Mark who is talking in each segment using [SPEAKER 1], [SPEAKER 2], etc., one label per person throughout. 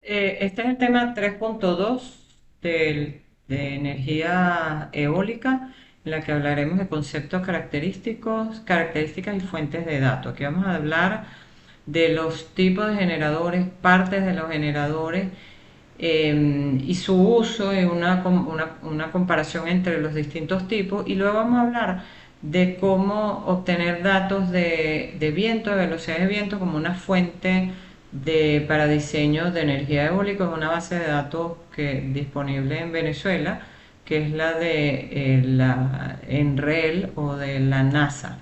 [SPEAKER 1] Este es el tema 3.2 de energía eólica, en la que hablaremos de conceptos característicos, características y fuentes de datos. Aquí vamos a hablar de los tipos de generadores, partes de los generadores y su uso y una comparación entre los distintos tipos. Y luego vamos a hablar de cómo obtener datos de viento, de velocidad de viento, como una fuente para diseño de energía eólica. Es una base de datos disponible en Venezuela, que es la de la ENREL o de la NASA.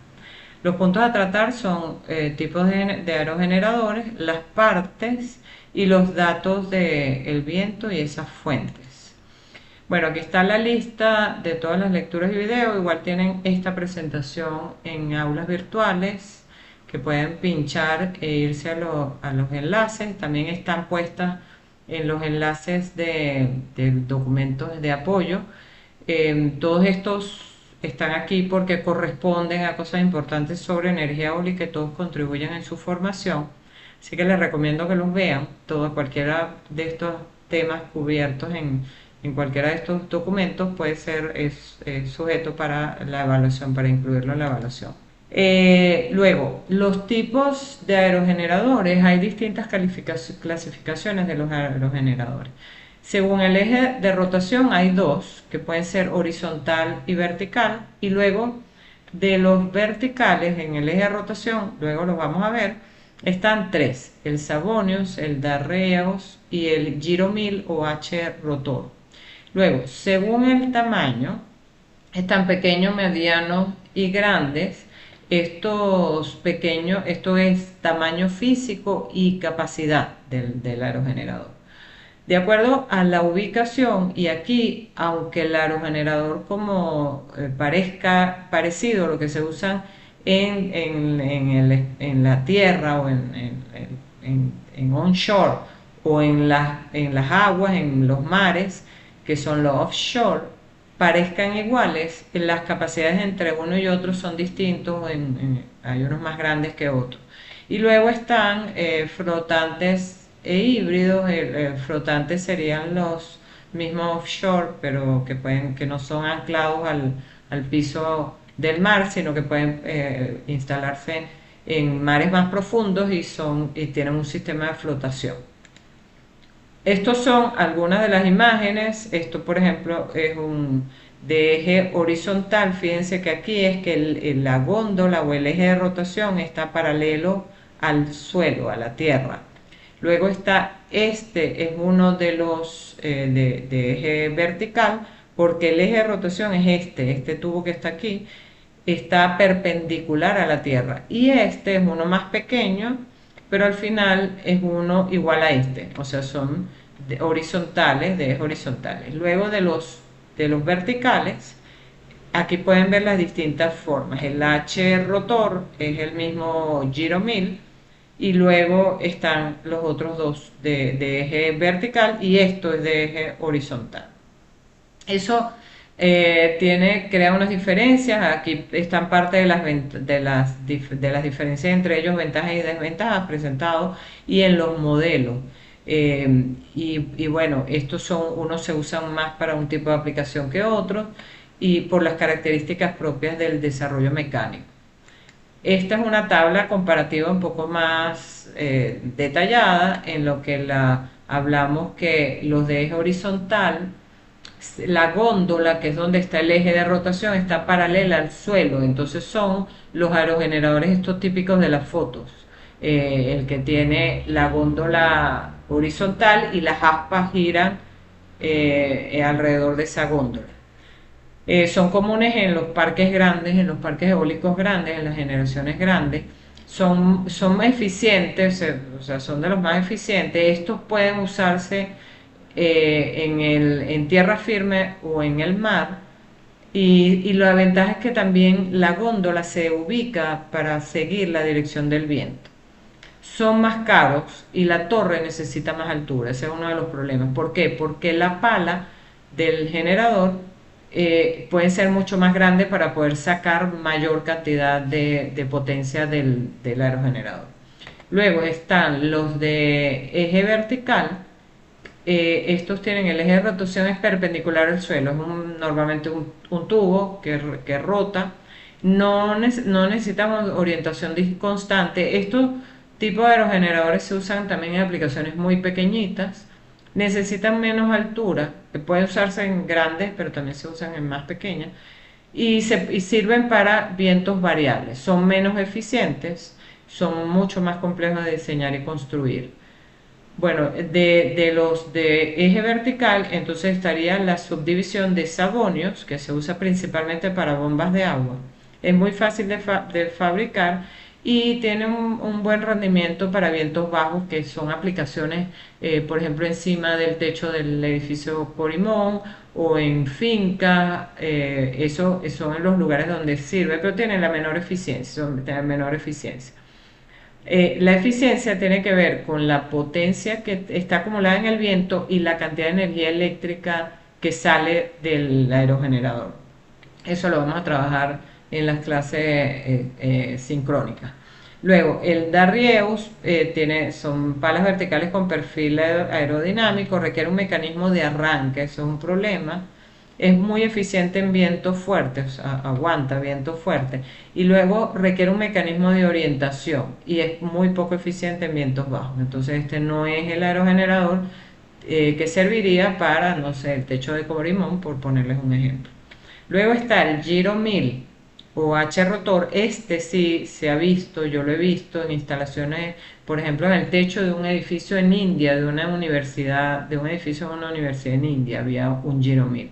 [SPEAKER 1] Los puntos a tratar son tipos de aerogeneradores, las partes y los datos del viento y esas fuentes. Bueno, aquí está la lista de todas las lecturas y videos. Igual tienen esta presentación en aulas virtuales que pueden pinchar e irse a los enlaces. También están puestas en los enlaces de documentos de apoyo. Todos estos están aquí porque corresponden a cosas importantes sobre energía eólica y todos contribuyen en su formación. Así que les recomiendo que los vean, cualquiera de estos temas cubiertos en cualquiera de estos documentos puede ser sujeto para la evaluación, para incluirlo en la evaluación. Luego, los tipos de aerogeneradores, hay distintas clasificaciones de los aerogeneradores. Según el eje de rotación hay dos, que pueden ser horizontal y vertical, y luego de los verticales en el eje de rotación, luego los vamos a ver, están tres: el Savonius, el Darreus y el Giro 1000 o H rotor. Luego, según el tamaño, están pequeños, medianos y grandes. Estos pequeños, esto es tamaño físico y capacidad del aerogenerador. De acuerdo a la ubicación, y aquí, aunque el aerogenerador como parezca parecido a lo que se usan en la tierra o en onshore o en las aguas, en los mares, que son los offshore, parezcan iguales, las capacidades entre uno y otro son distintos, hay unos más grandes que otros. Y luego están flotantes e híbridos. Flotantes serían los mismos offshore, pero que no son anclados al piso del mar, sino que pueden instalarse en mares más profundos y tienen un sistema de flotación. Estos son algunas de las imágenes. Esto, por ejemplo, es un de eje horizontal. Fíjense que aquí es que la góndola o el eje de rotación está paralelo al suelo, a la tierra. Luego está, este es uno de los de eje vertical, porque el eje de rotación es este tubo que está aquí, está perpendicular a la tierra. Y este es uno más pequeño, pero al final es uno igual a este, o sea, son horizontales, de ejes horizontales. Luego de los verticales, aquí pueden ver las distintas formas. El H rotor es el mismo Giro 1000 y luego están los otros dos de eje vertical y esto es de eje horizontal. Eso crea unas diferencias. Aquí están parte de las diferencias entre ellos, ventajas y desventajas presentados y en los modelos. Y bueno, unos se usan más para un tipo de aplicación que otros y por las características propias del desarrollo mecánico. Esta es una tabla comparativa un poco más detallada en lo que hablamos que los de eje horizontal, la góndola, que es donde está el eje de rotación, está paralela al suelo. Entonces son los aerogeneradores estos típicos de las fotos. El que tiene la góndola horizontal y las aspas giran alrededor de esa góndola. Son comunes en los parques grandes, en los parques eólicos grandes, en las generaciones grandes. Son eficientes, o sea, son de los más eficientes. Estos pueden usarse en tierra firme o en el mar. Y la ventaja es que también la góndola se ubica para seguir la dirección del viento. Son más caros y la torre necesita más altura. Ese es uno de los problemas. ¿Por qué? Porque la pala del generador puede ser mucho más grande para poder sacar mayor cantidad de potencia del aerogenerador. Luego están los de eje vertical, Estos tienen el eje de rotación es perpendicular al suelo, es normalmente un tubo que rota. No necesitamos orientación constante. Estos tipos de aerogeneradores se usan también en aplicaciones muy pequeñitas. Necesitan menos altura, que puede usarse en grandes, pero también se usan en más pequeñas. Y sirven para vientos variables. Son menos eficientes, son mucho más complejos de diseñar y construir. Bueno, de los de eje vertical, entonces estaría la subdivisión de sabonios, que se usa principalmente para bombas de agua. Es muy fácil de fabricar y tiene un buen rendimiento para vientos bajos, que son aplicaciones, por ejemplo, encima del techo del edificio Corimón o en fincas. Eso son en los lugares donde sirve, pero tiene la menor eficiencia, tiene menor eficiencia. La eficiencia tiene que ver con la potencia que está acumulada en el viento y la cantidad de energía eléctrica que sale del aerogenerador. Eso lo vamos a trabajar en las clases sincrónicas. Luego, el Darrieus son palas verticales con perfil aerodinámico, requiere un mecanismo de arranque, eso es un problema. Es muy eficiente en vientos fuertes, o sea, aguanta vientos fuertes. Y luego requiere un mecanismo de orientación y es muy poco eficiente en vientos bajos. Entonces este no es el aerogenerador que serviría para, no sé, el techo de Cobrimón, por ponerles un ejemplo. Luego está el Giro 1000 o H rotor. Este sí se ha visto, yo lo he visto en instalaciones, por ejemplo, en el techo de un edificio en India, de una universidad, de un edificio de una universidad en India, había un Giro 1000.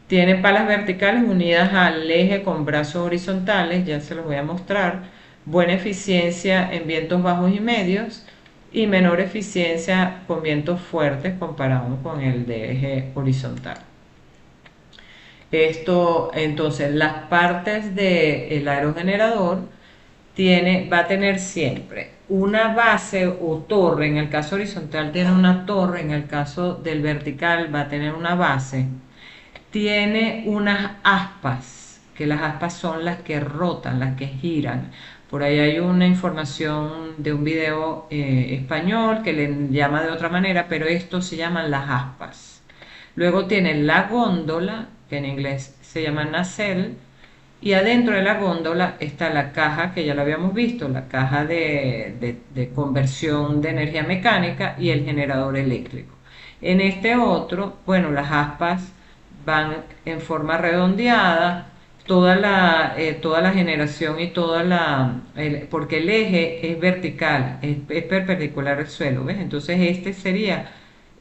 [SPEAKER 1] Tiene palas verticales unidas al eje con brazos horizontales, ya se los voy a mostrar. Buena eficiencia en vientos bajos y medios y menor eficiencia con vientos fuertes comparado con el de eje horizontal. Esto, entonces, las partes del aerogenerador va a tener siempre una base o torre. En el caso horizontal tiene una torre, en el caso del vertical va a tener una base. Tiene unas aspas, que las aspas son las que rotan, las que giran. Por ahí hay una información de un video español que le llama de otra manera, pero esto se llaman las aspas. Luego tiene la góndola, que en inglés se llama nacelle, y adentro de la góndola está la caja que ya lo habíamos visto, la caja de conversión de energía mecánica y el generador eléctrico. En este otro, bueno, las aspas van en forma redondeada, toda la generación y porque el eje es vertical, es perpendicular al suelo, ¿ves? Entonces este sería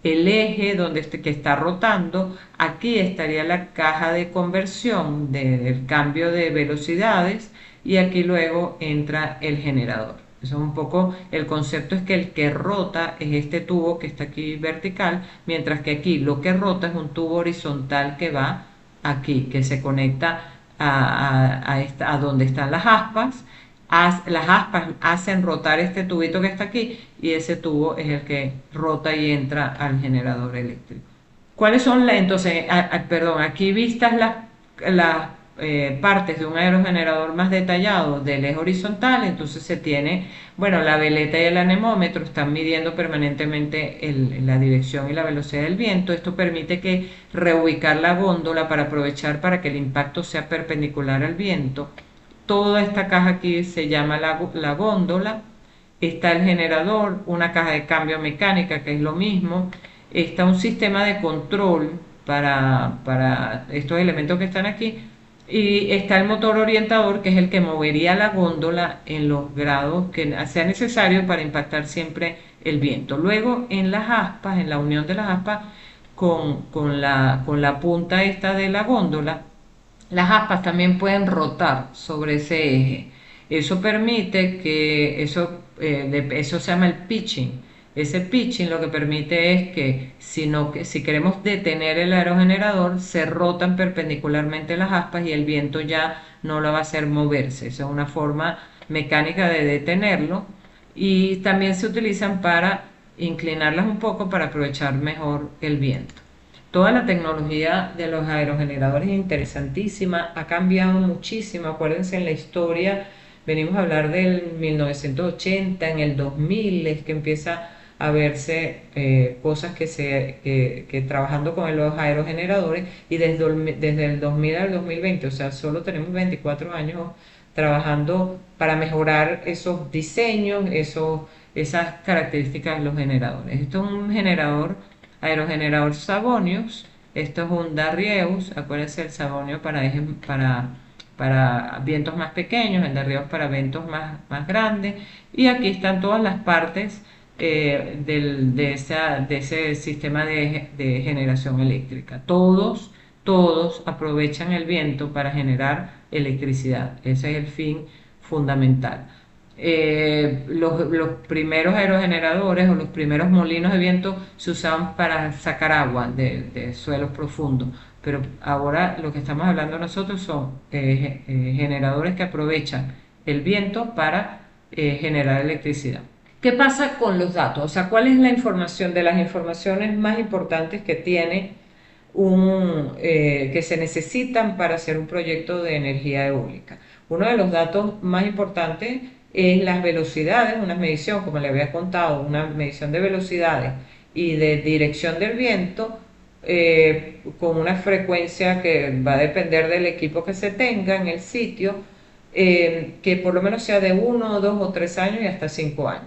[SPEAKER 1] el eje que está rotando. Aquí estaría la caja de conversión del cambio de velocidades y aquí luego entra el generador. Eso es un poco, el concepto es que el que rota es este tubo que está aquí vertical, mientras que aquí lo que rota es un tubo horizontal que va aquí, que se conecta a donde están las aspas. Las aspas hacen rotar este tubito que está aquí y ese tubo es el que rota y entra al generador eléctrico. ¿Cuáles son entonces, perdón, aquí vistas las partes de un aerogenerador más detallado del eje horizontal? Entonces se tiene, bueno, la veleta y el anemómetro están midiendo permanentemente la dirección y la velocidad del viento. Esto permite que reubicar la góndola para aprovechar para que el impacto sea perpendicular al viento. Toda esta caja aquí se llama la góndola. Está el generador, una caja de cambio mecánica, que es lo mismo. Está un sistema de control para estos elementos que están aquí. Y está el motor orientador, que es el que movería la góndola en los grados que sea necesario para impactar siempre el viento. Luego, en las aspas, en la unión de las aspas con la punta esta de la góndola, las aspas también pueden rotar sobre ese eje. Eso permite eso se llama el pitching. Ese pitching lo que permite es que si queremos detener el aerogenerador, se rotan perpendicularmente las aspas y el viento ya no lo va a hacer moverse. Esa es una forma mecánica de detenerlo. Y también se utilizan para inclinarlas un poco para aprovechar mejor el viento. Toda la tecnología de los aerogeneradores es interesantísima, ha cambiado muchísimo. Acuérdense, en la historia venimos a hablar del 1980, en el 2000 es que empieza a verse cosas que trabajando con los aerogeneradores y desde el 2000 al 2020, o sea, solo tenemos 24 años trabajando para mejorar esos diseños, esas características de los generadores. Esto es un generador, aerogenerador Savonius, esto es un Darrieus, acuérdense el Savonio para vientos más pequeños, el Darrieus para vientos más grandes, y aquí están todas las partes de ese sistema de generación eléctrica. Todos aprovechan el viento para generar electricidad. Ese es el fin fundamental. Los primeros aerogeneradores o los primeros molinos de viento se usaban para sacar agua de suelos profundos, pero ahora lo que estamos hablando nosotros son generadores que aprovechan el viento para generar electricidad. ¿Qué pasa con los datos? O sea, ¿cuál es la información de las informaciones más importantes que tiene que se necesitan para hacer un proyecto de energía eólica? Uno de los datos más importantes es las velocidades, una medición, como le había contado, una medición de velocidades y de dirección del viento con una frecuencia que va a depender del equipo que se tenga en el sitio, que por lo menos sea de 1, 2 o 3 años y hasta 5 años.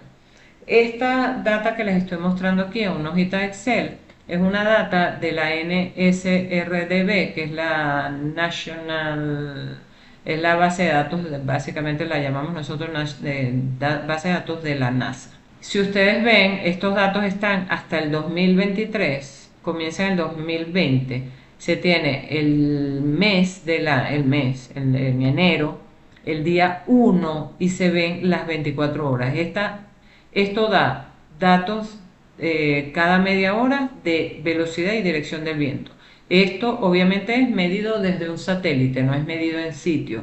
[SPEAKER 1] Esta data que les estoy mostrando aquí en una hojita de Excel es una data de la NSRDB, que es la National, es la base de datos, básicamente la llamamos nosotros base de datos de la NASA. Si ustedes ven, estos datos están hasta el 2023, comienza en el 2020. Se tiene el mes en enero, el día 1 y se ven las 24 horas. Esto da datos cada media hora de velocidad y dirección del viento. Esto obviamente es medido desde un satélite, no es medido en sitio.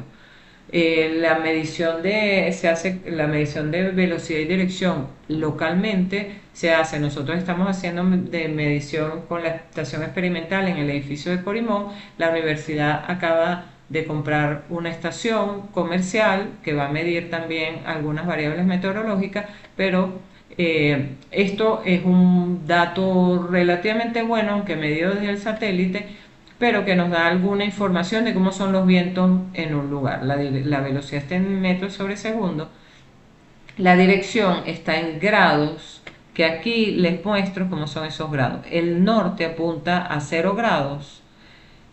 [SPEAKER 1] La medición de velocidad y dirección localmente se hace. Nosotros estamos haciendo de medición con la estación experimental en el edificio de Corimón. La universidad acaba de comprar una estación comercial que va a medir también algunas variables meteorológicas, pero esto es un dato relativamente bueno, aunque medido desde el satélite, pero que nos da alguna información de cómo son los vientos en un lugar. La velocidad está en metros sobre segundo, la dirección está en grados, que aquí les muestro cómo son esos grados. El norte apunta a 0 grados,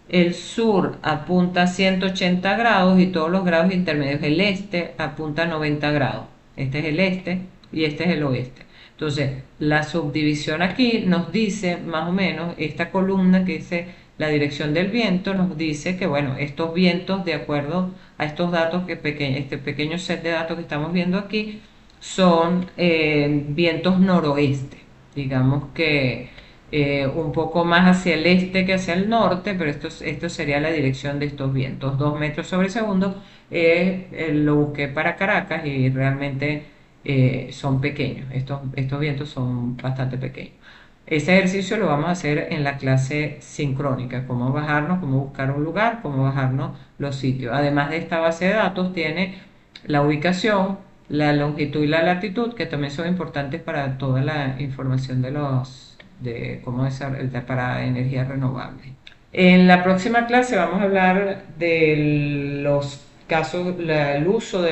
[SPEAKER 1] el sur apunta a 180 grados y todos los grados intermedios. El este apunta a 90 grados. Este es el este y este es el oeste. Entonces, la subdivisión aquí nos dice más o menos, esta columna que dice la dirección del viento, nos dice que, bueno, estos vientos, de acuerdo a estos datos, este pequeño set de datos que estamos viendo aquí, son vientos noroeste. Digamos que un poco más hacia el este que hacia el norte, pero esto sería la dirección de estos vientos. 2 metros sobre segundo, lo busqué para Caracas y realmente son pequeños. Estos vientos son bastante pequeños. Ese ejercicio lo vamos a hacer en la clase sincrónica, cómo bajarnos, cómo buscar un lugar, cómo bajarnos los sitios. Además de esta base de datos, tiene la ubicación, la longitud y la latitud, que también son importantes para toda la información de cómo desarrollar para energía renovable. En la próxima clase vamos a hablar de los casos, el uso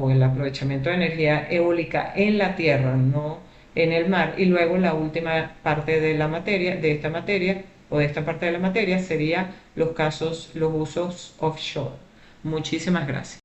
[SPEAKER 1] o el aprovechamiento de energía eólica en la tierra, no en el mar. Y luego la última parte de la materia, de esta materia, o de esta parte de la materia, sería los usos offshore. Muchísimas gracias.